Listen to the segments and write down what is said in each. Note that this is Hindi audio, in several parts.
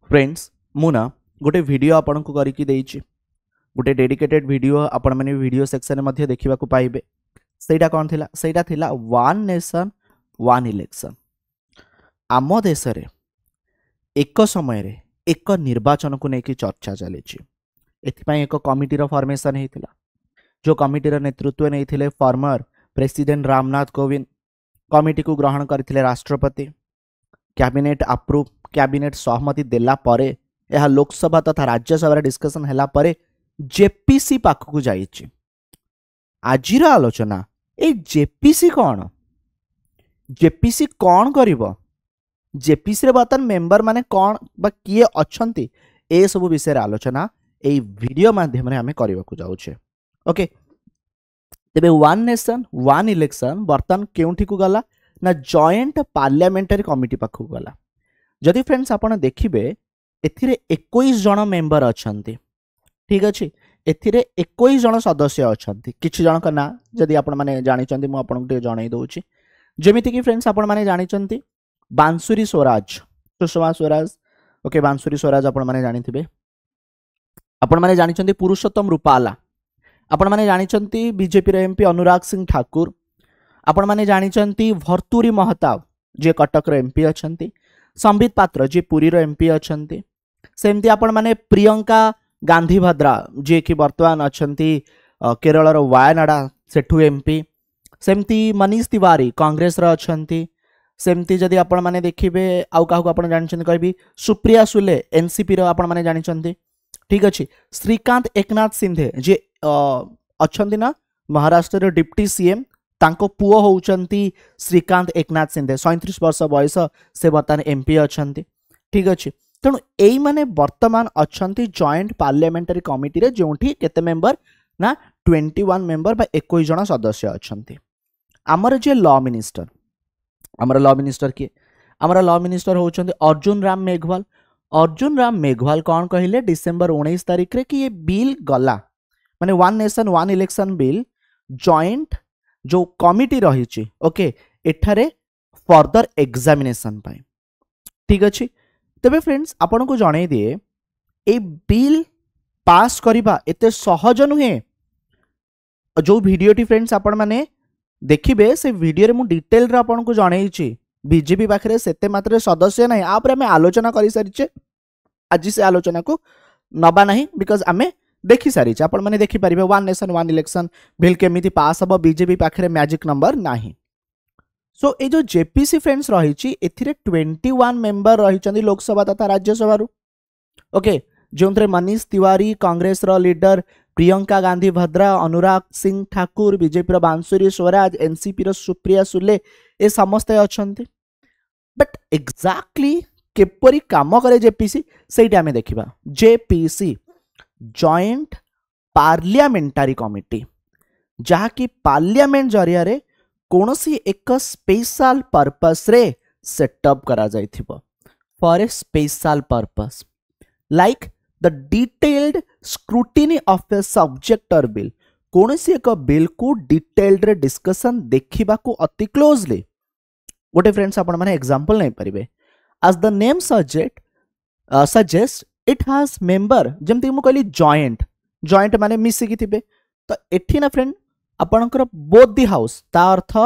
फ्रेंड्स मुना गोटे वीडियो आपण को करके देइछि गोटे डेडिकेटेड वीडियो आपण माने वीडियो सेक्शन में देखा पाइबे। सेटा कौन थिला? सेटा थिला वन नेशन वन इलेक्शन। आम देश रे एक समय रे एक निर्वाचन को लेकिन चर्चा चली एथिपाई एक कमिटी रो फॉर्मेशन हेतिला। जो कमिटी रो नेतृत्व नहीं former president Ramnath Kovind. Committee को ग्रहण करथिले राष्ट्रपति। कैबिनेट अप्रूव कैबिनेट सहमति देला परे यह लोकसभा तथा राज्यसभा डिस्कशन हैला परे जेपीसी पाखकु जाइछि। आजिर आलोचना ए जेपीसी कौन करिवो? जेपीसी रे बर्तन मेंबर माने कौन बा किए अछंती ए सब विषय रे आलोचना ए वीडियो माध्यम रे हमें करबाकु जाउछे। ओके, तेबे वन नेशन वन इलेक्शन बर्तन केउठी को गला ना जॉइंट पार्लियामेंटरी कमिटी पाखकु गला। जदि फ्रेंड्स आपण देखिबे एथिरे 21 जन मेंबर अछंती। ठीक अछि, एथिरे 21 जन सदस्य अछंती। किछि जन का ना जदि आपण माने जानि चंती मु आपण के जणाई दउछि। जेमिति कि फ्रेंड्स आपण माने जानि चंती बांसुरी स्वराज, सुषमा स्वराज। ओके, बांसुरी स्वराज आपण माने जानि थिबे। आपण माने जानि चंती पुरुषोत्तम रूपाला। आपण माने जानि चंती बीजेपी रे एमपी अनुराग सिंह ठाकुर। आपण माने जानि चंती भर्तुरी महताब जे कटक रे एमपी अछंती। संबित पात्र जे पुरी रो एमपी अछंती। सेमती आपण माने प्रियंका गांधी भद्रा जे कि वर्तमान अछंती केरल रो वायनाडा सेठू एमपी। सेमती मनीष तिवारी कांग्रेस रो अछंती। सेमती जदि आपण माने देखिबे आउ काहू आपण जानि चंती कहबी सुप्रिया सुले एनसीपी रो आपण माने जानि चंती। ठीक अछि, श्रीकांत एकनाथ सिंधे जे अछंती ना महाराष्ट्र रो डिप्टी सीएम। तांको पुओ होउचंती श्रीकांत एकनाथ सिंधे। 37 वर्ष बयस से वर्तमान एमपी अछंती। ठीक अछि, तेणु एई माने वर्तमान अछंती जॉइंट पार्लियामेंटरी कमिटी रे जोंठी केते मेंबर ना 21 मेंबर बा 21 जन सदस्य अछंती। हमर जे लॉ मिनिस्टर, हमर लॉ मिनिस्टर के हमर लॉ मिनिस्टर होउचंती अर्जुन राम मेघवाल। अर्जुन राम मेघवाल कौन कहिले डिसेंबर 19 तारिख रे कि ये बिल गला माने one nation one election bill joint जो कमिटी रही। ओके, एठारे फर्दर एग्जामिनेशन पाई। ठीक अच्छे, तेबे फ्रेंड्स आपन को जणाई दिए ए बिल पास करिबा एते सहज नुहे। जो वीडियोटी फ्रेंड्स आपण माने देखिबे से वीडियो रे मु डिटेल रे आपन को जणाई बीजेपी पाखरे सेते मात्र सदस्य नहीं। आप आमे आलोचना करि सारिचे। आज से आलोचना को नबा नहीं बिकॉज आमे देखि सारी आपण माने देखि परिबे one nation one election bill केमिति पास हबो। बीजेपी पाखरे मैजिक नंबर नाही। सो ए जो जेपीसी फ्रेंड्स रही एथिरे 21 मेंबर रही लोकसभा तथा राज्यसभा रु। ओके, जोंथरे मनीष तिवारी कांग्रेस रो लीडर, प्रियंका गांधी भद्रा, अनुराग सिंह ठाकुर, बीजेपी रो बांसुरी स्वराज, एनसीपी रो सुप्रिया सुले ए समस्त अछंती। बट एग्जैक्टली केपरी काम करे जेपीसी सेटा हमें देखिबा। जेपीसी जॉइंट पार्लियामेंटारी कमिटी जहाँकि पार्लियामेंट जरिया रे कोनोसी एक स्पेशल पर्पस रे सेटअप करा जाइथिबो for a special purpose like the detailed scrutiny of a subject or bill. कोनोसी एक बिल को डिटेल्ड रे डिस्कशन देखिबा को अति क्लोजली। गोटे फ्रेंड्स आपण माने एग्जांपल नै परिबे as the name suggest it has member जमती मु कहली जॉइंट माने मिसी की थिबे। तो एठी ना फ्रेंड आपनकर बोथ दी हाउस ता अर्थ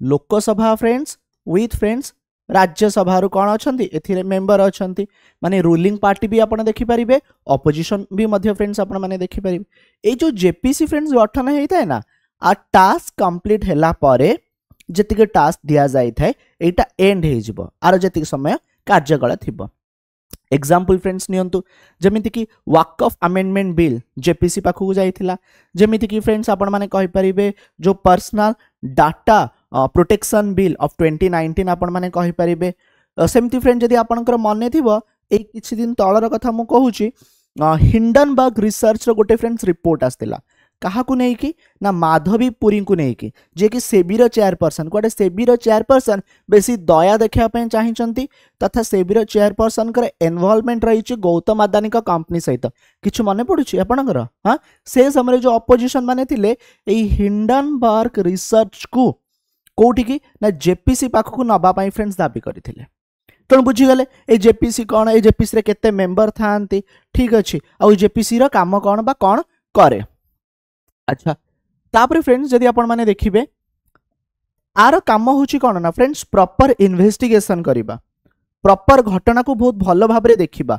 Lok Sabha friends with friends Rajya Sabha रु कोन अछंती एथिरे मेंबर अछंती। माने रूलिंग पार्टी भी आपण देखि परिबे, ऑपोजिशन भी मध्य फ्रेंड्स आपण माने देखि परिबे। ए जो जेपीसी फ्रेंड्स गठन हेइताय ना आ टास्क कंप्लीट होला परे जतिके टास्क दिया जाई थाए एटा एंड हे जिवो आरो जतिके समय कार्यकाल थिबो। एग्जाम्पल फ्रेंड्स नियंतु जमिति कि वाक ऑफ अमेंडमेंट बिल जेपीसी पाखु जाइथिला। जमिति कि फ्रेंड्स आपण माने कहि परिबे जो personal data protection bill of 2019 आपण माने कहि परिबे। सेमति फ्रेंड जदि आपनकर मने थिबो ए किछि दिन तळर कथा मु कहूची हिंडनबर्ग रिसर्च रो गोटे फ्रेंड्स रिपोर्ट आस्तिला। कहा को नहीं कि ना माधवी पुरी को नहीं कि जे कि सेबीर चेयरपर्सन कोटे सेबीर चेयरपर्सन बेसी दया देखा चाहिए तथा सेबीर चेयरपर्सन कर इन्वॉल्वमेंट रही गौतम अदानी का कंपनी सहित किछु मने पड़ुछि आपनकर। हाँ, से समय जो अपोजिशन माने थिले एई हिंडनबर्ग रिसर्च को कोठी कि ना जेपीसी पाख को नबा पाई फ्रेंड्स दाबी करथिले। तेणु बुझीगले ये जेपीसी कौन, ये जेपीसी रे केते मेंबर थांती, ठीक अच्छे, आउ जेपीसी रो काम कौन बा कौन करे। अच्छा तापर फ्रेंड्स जदि आपण माने देखिबे आर काम होची कौन ना फ्रेंड्स प्रॉपर इन्वेस्टिगेशन करिबा, प्रॉपर घटना को बहुत भल भाव में देखिबा,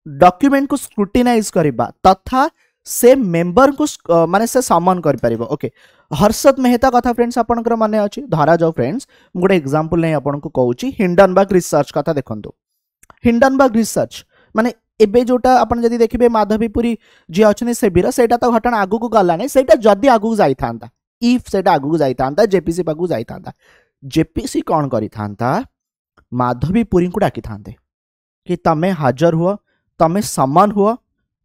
डॉक्यूमेंट को स्क्रूटिनाइज करिबा तथा से मेंबर को माने से समन कर परिबो। ओके हर्षद मेहता कथा फ्रेंड्स आपनकर माने अछि, धरा जाओ फ्रेंड्स गोटे एग्जांपल नै आपन को कहूची हिंडनबर्ग रिसर्च कथा देखंतु। हिंडनबर्ग रिसर्च माने एबे जोटा अपन जदि देखिबे माधवीपुरी जे अछने सेबीर सेटा तो घटना आगु को गला नै, सेटा जदि आगु जाई थांता, इफ सेटा आगु को जाई थांता जेपीसी पागु जाई थांता, जेपीसी कोन करि थांता माधवीपुरी को डाकी थांते कि तमे हाजर हुआ, तमे समन हुआ,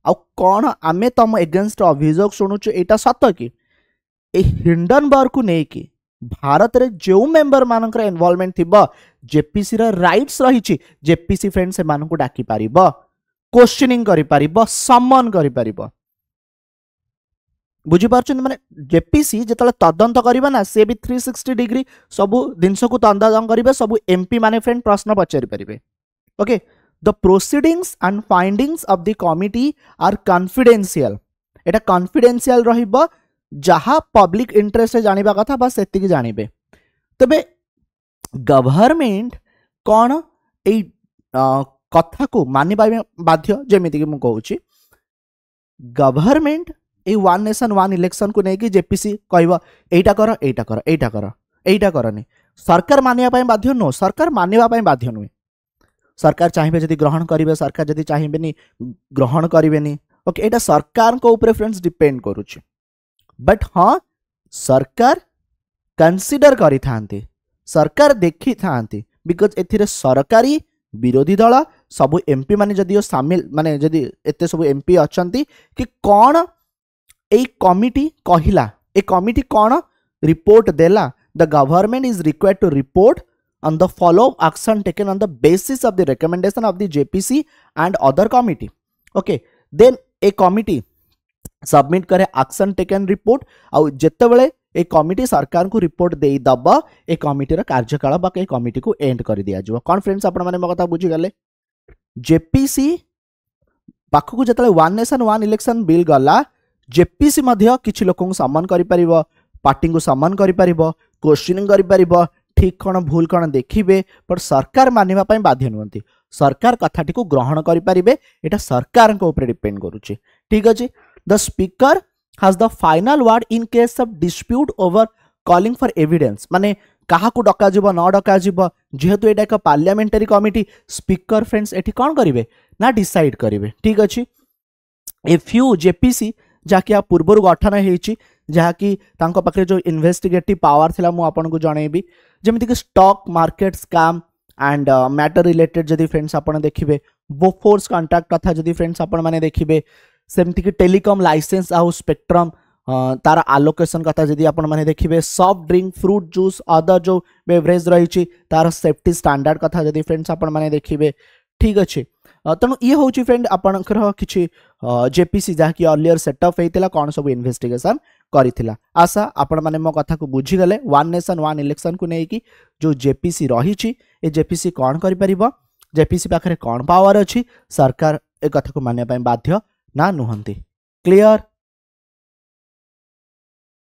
आ कौन आमे तम एगेंस्ट अभियोग शुणुचु एटा सत कि ए हिंडनबर्ग को नहीं कि भारत रे जो मेंबर मानकर इन्वॉल्वमेंट थिबा जेपीसी रा राइट्स रही, जेपीसी फ्रेंड से मानक डाकी पारिबो, क्वेश्चनिंग करि पारिबो, समन करि पारिबो। बुझी पारछन माने जेपीसी जेतले तदंत करिबा ना से भी 360 डिग्री सबु दिनस को तदंत करिबे, सबु एमपी माने फ्रेंड प्रश्न पचारि परिबे। Okay the proceedings and findings of the committee are confidential, एटा कॉन्फिडेंशियल रहिबो, जहा पब्लिक इंटरेस्ट जानिबा कथा बस सेतिकी जानिबे। तबे गवर्नमेंट कौन ए कथा को मानिबा बाध्य, जेमिति कि मु कहूची गवर्नमेंट ए वन नेशन वन इलेक्शन को लेकिन जेपीसी कहबो एटा कर एटा कर एटा कर एटा करनी, सरकार मानिबा पय बाध्य नो, सरकार मानिबा पय बाध्य नुहे, सरकार चाहिए जदि ग्रहण करिवे, सरकार जदि चाहिबेनी ग्रहण करिवेनी। ओके एटा सरकार को ऊपर फ्रेंड्स डिपेंड करूची, बट हाँ सरकार कंसीडर करि थांती, सरकार देखी थांती, बिकॉज एथिरे सरकारी विरोधी दल सब एमपी माने जदि शामिल माने जदि एते सब एमपी अछंती कि कौन ए कमिटी कहिला, ए कमिटी कौन रिपोर्ट देला, the government is required to report on the follow action taken on the basis of the recommendation of the JPC and other committee. Okay then a committee submit करे action taken report, आउ जेते बेले ए कमिटी सरकार को रिपोर्ट देई दबा, ए कमिटी रा कार्यकाल बा ए कमिटी को एंड कर दिया जो। कौन फ्रेंड्स आपण माने म कथा बुझी गले, जेपीसी पाखु को जतले one nation one election bill गला, जेपीसी मध्य किछि लोक को सम्मान करि परिबो, पार्टी को सम्मान करि परिबो, क्वेश्चनिंग करि परिबो, ठीक कौन भूल कौन देखिए, पर सरकार मानिबा पय बाध्य नुहंती, सरकार कथाटी को ग्रहण करि परिबे, एटा सरकार को ऊपर डिपेंड करूची। ठीक अछि the speaker has the final word in case of dispute over calling for evidence, माने कहा को डका जीव न डका जीव, जेहेतु एटा एक पार्लियामेंटरी कमिटी, स्पीकर फ्रेंड्स एठी कौन करिवे ना डिसाइड करिवे। ठीक अछि ए फ्यू जेपीसी जाकि आ पूर्वर गठन हेछि, जहाँकि तांको पाखरे जो इन्वेस्टिगेटिव पावर थिला मु आपन को जणेबी, जेमिति कि stock market scam and matter related जदि फ्रेंड्स आपन देखिबे, बोफोर्स कॉन्ट्रैक्ट कथा जदि फ्रेंड्स आपन माने देखिबे, सेमिति कि टेलीकॉम लाइसेंस आउ स्पेक्ट्रम तार आलोकेशन कथा जदि आपन माने देखिबे, soft drink fruit juice other जो बेवरेज रही तार सेफ्टी स्टैंडर्ड कथा जदि फ्रेंड्स आपन माने देखिबे। ठीक अच्छे तेणु ये हूँ फ्रेंड आपणकर कि जेपीसी जहाँकि अर्लियर सेटअप होता कौन सब इन्वेस्टिगेशन करिथिला। आशा आपण माने मो कथा को बुझीगले, वन नेशन वन इलेक्शन को लेकिन जो जेपीसी रही, ए जेपीसी कौन कर पारिबो, जेपीसी पाखरे कौन पावर अच्छी, सरकार ए कथा को मानिबा बाध्य ना नुहंती। क्लियर।